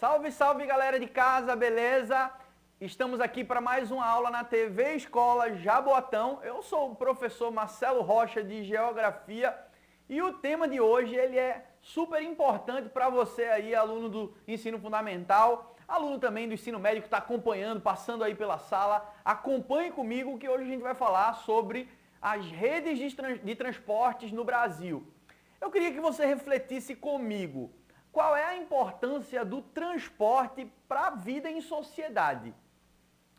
Salve, salve galera de casa, beleza? Estamos aqui para mais uma aula na TV Escola Jaboatão. Eu sou o professor Marcelo Rocha de Geografia e o tema de hoje ele é super importante para você aí, aluno do ensino fundamental, aluno também do ensino médio que está acompanhando, passando aí pela sala. Acompanhe comigo que hoje a gente vai falar sobre as redes de transportes no Brasil. Eu queria que você refletisse comigo. Qual é a importância do transporte para a vida em sociedade?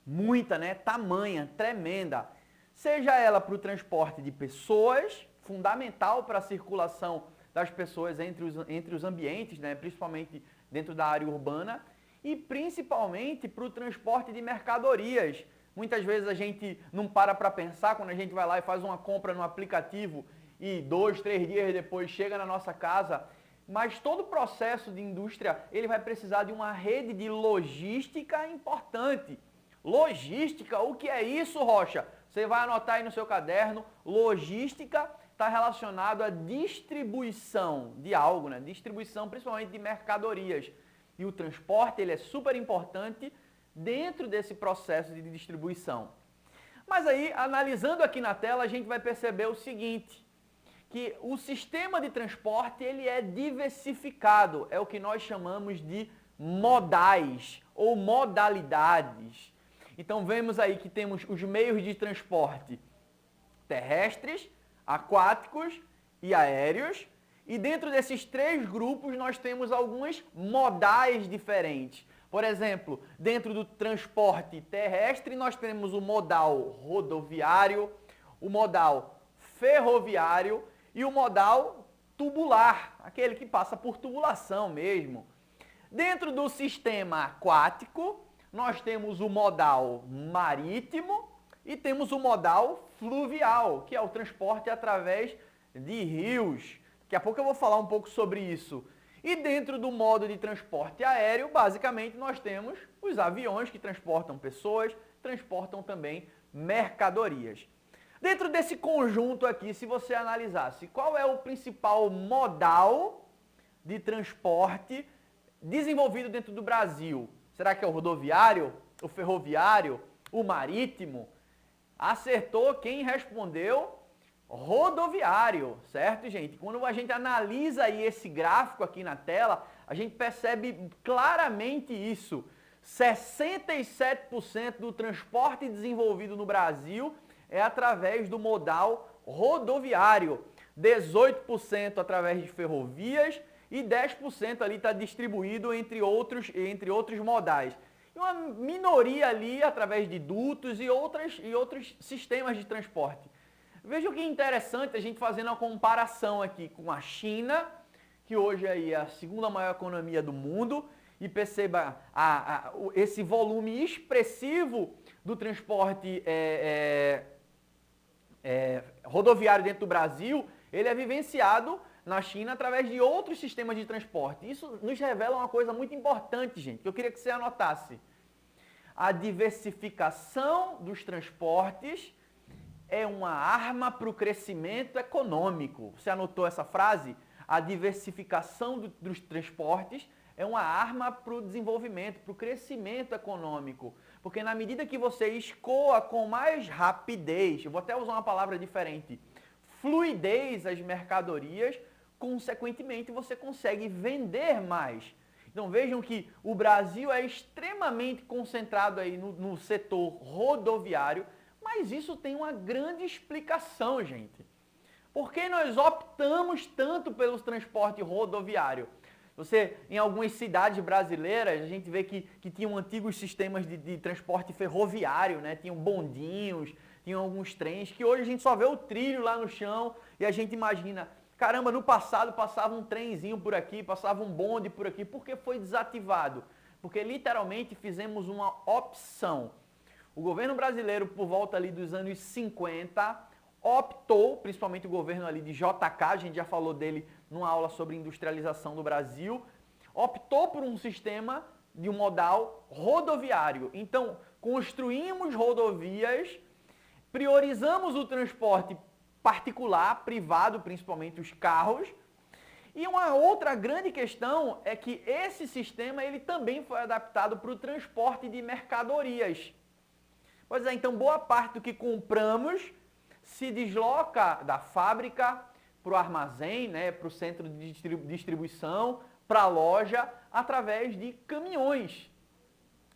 Muita, né? Tamanha, tremenda. Seja ela para o transporte de pessoas, fundamental para a circulação das pessoas entre os ambientes, né? Principalmente dentro da área urbana, e principalmente para o transporte de mercadorias. Muitas vezes a gente não para pensar quando a gente vai lá e faz uma compra no aplicativo e 2, 3 dias depois chega na nossa casa. Mas todo o processo de indústria, ele vai precisar de uma rede de logística importante. Logística, o que é isso, Rocha? Você vai anotar aí no seu caderno, logística está relacionado à distribuição de algo, né? Distribuição principalmente de mercadorias. E o transporte, ele é super importante dentro desse processo de distribuição. Mas aí, analisando aqui na tela, a gente vai perceber o seguinte, que o sistema de transporte ele é diversificado, é o que nós chamamos de modais ou modalidades. Então vemos aí que temos os meios de transporte terrestres, aquáticos e aéreos, e dentro desses três grupos nós temos alguns modais diferentes. Por exemplo, dentro do transporte terrestre nós temos o modal rodoviário, o modal ferroviário e o modal tubular, aquele que passa por tubulação mesmo. Dentro do sistema aquático, nós temos o modal marítimo e temos o modal fluvial, que é o transporte através de rios. Daqui a pouco eu vou falar um pouco sobre isso. E dentro do modo de transporte aéreo, basicamente, nós temos os aviões que transportam pessoas, transportam também mercadorias. Dentro desse conjunto aqui, se você analisasse qual é o principal modal de transporte desenvolvido dentro do Brasil, será que é o rodoviário, o ferroviário, o marítimo? Acertou quem respondeu rodoviário, certo, gente? Quando a gente analisa aí esse gráfico aqui na tela, a gente percebe claramente isso. 67% do transporte desenvolvido no Brasil é através do modal rodoviário, 18% através de ferrovias e 10% ali está distribuído entre outros modais. E uma minoria ali através de dutos e outros sistemas de transporte. Veja o que é interessante a gente fazendo uma comparação aqui com a China, que hoje aí é a segunda maior economia do mundo, e perceba esse volume expressivo do transporte rodoviário dentro do Brasil, ele é vivenciado na China através de outros sistemas de transporte. Isso nos revela uma coisa muito importante, gente, que eu queria que você anotasse. A diversificação dos transportes é uma arma para o crescimento econômico. Você anotou essa frase? A diversificação dos transportes é uma arma para o desenvolvimento, para o crescimento econômico. Porque na medida que você escoa com mais rapidez, eu vou até usar uma palavra diferente, fluidez as mercadorias, consequentemente você consegue vender mais. Então vejam que o Brasil é extremamente concentrado aí no setor rodoviário, mas isso tem uma grande explicação, gente. Por que nós optamos tanto pelo transporte rodoviário? Você, em algumas cidades brasileiras, a gente vê que tinham antigos sistemas de transporte ferroviário, né? Tinham bondinhos, tinham alguns trens, que hoje a gente só vê o trilho lá no chão e a gente imagina, caramba, no passado passava um trenzinho por aqui, passava um bonde por aqui, por que foi desativado? Porque literalmente fizemos uma opção. O governo brasileiro, por volta ali dos anos 50, optou, principalmente o governo ali de JK, a gente já falou dele numa aula sobre industrialização do Brasil, optou por um sistema de um modal rodoviário. Então, construímos rodovias, priorizamos o transporte particular, privado, principalmente os carros, E uma outra grande questão é que esse sistema ele também foi adaptado para o transporte de mercadorias. Pois é, então boa parte do que compramos se desloca da fábrica para o armazém, né, para o centro de distribuição, para a loja, através de caminhões.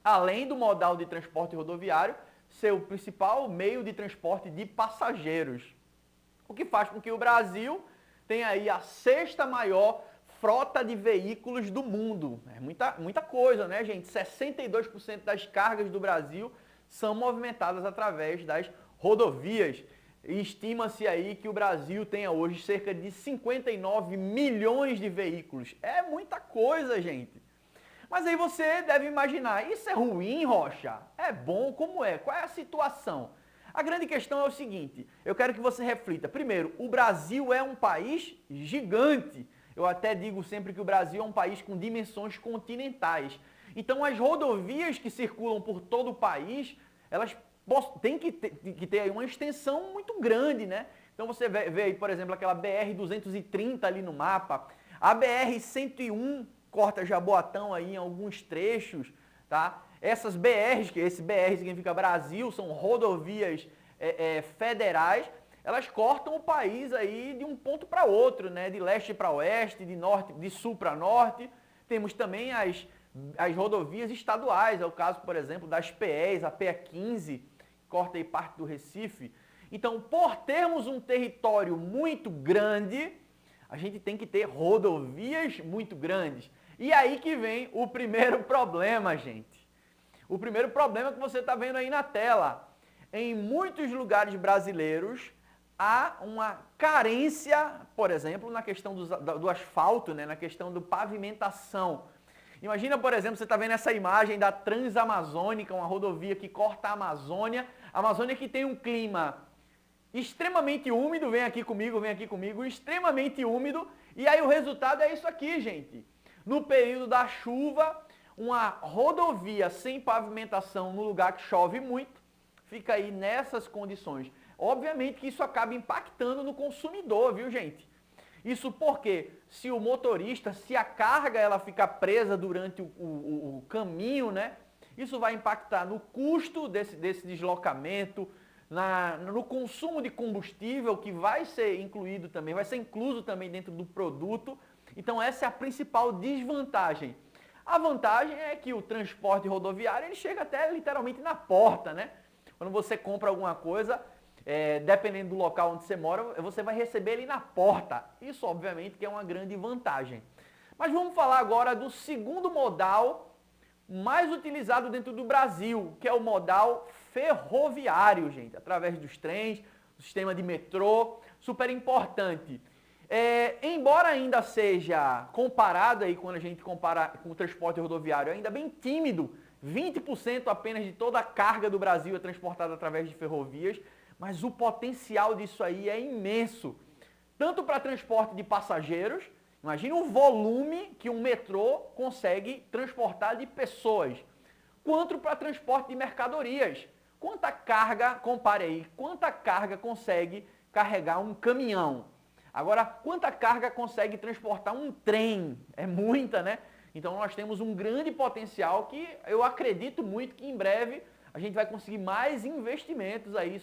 Além do modal de transporte rodoviário ser o principal meio de transporte de passageiros. O que faz com que o Brasil tenha aí a 6ª maior frota de veículos do mundo. É muita coisa, né, gente? 62% das cargas do Brasil são movimentadas através das rodovias. Estima-se aí que o Brasil tenha hoje cerca de 59 milhões de veículos. É muita coisa, gente. Mas aí você deve imaginar, isso é ruim, Rocha? É bom? Como é? Qual é a situação? A grande questão é o seguinte, eu quero que você reflita. Primeiro, o Brasil é um país gigante. Eu até digo sempre que o Brasil é um país com dimensões continentais. Então, as rodovias que circulam por todo o país, elas têm que ter aí uma extensão muito grande, né? Então, você vê aí, por exemplo, aquela BR-230 ali no mapa, a BR-101 corta Jaboatão aí em alguns trechos, tá? Essas BRs, que esse BR significa Brasil, são rodovias federais, elas cortam o país aí de um ponto para outro, né? De leste para oeste, de norte, de sul para norte. Temos também as rodovias estaduais, é o caso, por exemplo, das PEs, a PE 15, corta aí parte do Recife. Então, por termos um território muito grande, a gente tem que ter rodovias muito grandes. E aí que vem o primeiro problema, gente. O primeiro problema que você está vendo aí na tela. Em muitos lugares brasileiros, há uma carência, por exemplo, na questão do asfalto, né? Na questão da pavimentação. Imagina, por exemplo, você está vendo essa imagem da Transamazônica, uma rodovia que corta a Amazônia. A Amazônia que tem um clima extremamente úmido, vem aqui comigo, extremamente úmido. E aí o resultado é isso aqui, gente. No período da chuva, uma rodovia sem pavimentação no lugar que chove muito, fica aí nessas condições. Obviamente que isso acaba impactando no consumidor, viu, gente? Isso porque se o motorista, se a carga ela ficar presa durante o caminho, né? Isso vai impactar no custo desse deslocamento, no consumo de combustível que vai ser incluído também, vai ser incluso também dentro do produto. Então essa é a principal desvantagem. A vantagem é que o transporte rodoviário ele chega até literalmente na porta, né? Quando você compra alguma coisa, dependendo do local onde você mora, você vai receber ele na porta. Isso, obviamente, que é uma grande vantagem. Mas vamos falar agora do segundo modal mais utilizado dentro do Brasil, que é o modal ferroviário, gente. Através dos trens, do sistema de metrô, super importante. Embora ainda seja comparado aí, quando a gente compara com o transporte rodoviário, ainda bem tímido, 20% apenas de toda a carga do Brasil é transportada através de ferrovias, mas o potencial disso aí é imenso. Tanto para transporte de passageiros, imagina o volume que um metrô consegue transportar de pessoas, quanto para transporte de mercadorias. Quanta carga, compare aí, quanta carga consegue carregar um caminhão? Agora, quanta carga consegue transportar um trem? É muita, né? Então nós temos um grande potencial que eu acredito muito que em breve a gente vai conseguir mais investimentos aí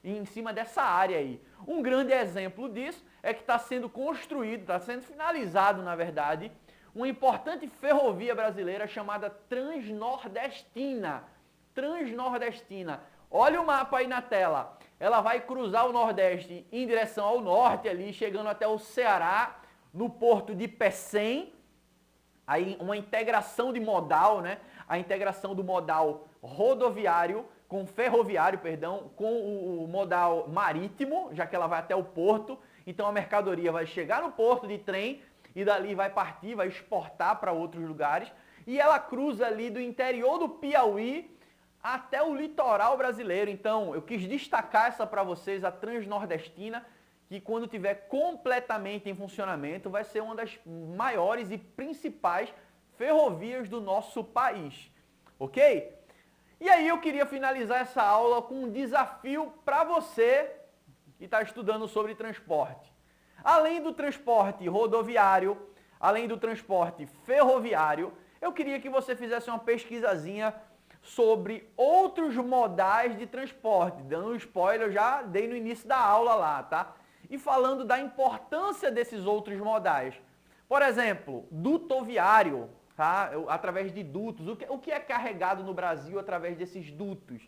em cima dessa área aí. Um grande exemplo disso é que está sendo construído, está sendo finalizado, na verdade, uma importante ferrovia brasileira chamada Transnordestina. Transnordestina. Olha o mapa aí na tela. Ela vai cruzar o Nordeste em direção ao norte ali, chegando até o Ceará, no porto de Pecém. Aí uma integração de modal, né? A integração do modal rodoviário com ferroviário, perdão, com o modal marítimo, já que ela vai até o porto. Então a mercadoria vai chegar no porto de trem e dali vai partir, vai exportar para outros lugares. E ela cruza ali do interior do Piauí até o litoral brasileiro. Então eu quis destacar essa para vocês, a Transnordestina, que quando tiver completamente em funcionamento vai ser uma das maiores e principais ferrovias do nosso país, ok? E aí eu queria finalizar essa aula com um desafio para você que está estudando sobre transporte. Além do transporte rodoviário, além do transporte ferroviário, eu queria que você fizesse uma pesquisazinha sobre outros modais de transporte. Dando um spoiler, eu já dei no início da aula lá, tá? E falando da importância desses outros modais. Por exemplo, dutoviário, tá? Através de dutos. O que é carregado no Brasil através desses dutos?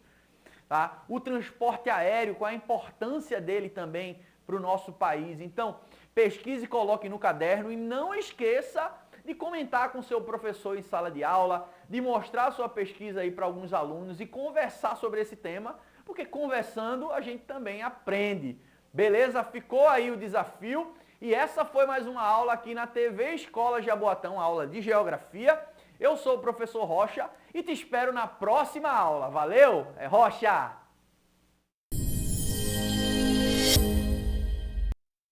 Tá? O transporte aéreo, qual a importância dele também para o nosso país. Então, pesquise e coloque no caderno e não esqueça de comentar com seu professor em sala de aula, de mostrar sua pesquisa aí para alguns alunos e conversar sobre esse tema, porque conversando a gente também aprende. Beleza? Ficou aí o desafio e essa foi mais uma aula aqui na TV Escola Jaboatão, aula de Geografia. Eu sou o professor Rocha e te espero na próxima aula. Valeu? É Rocha!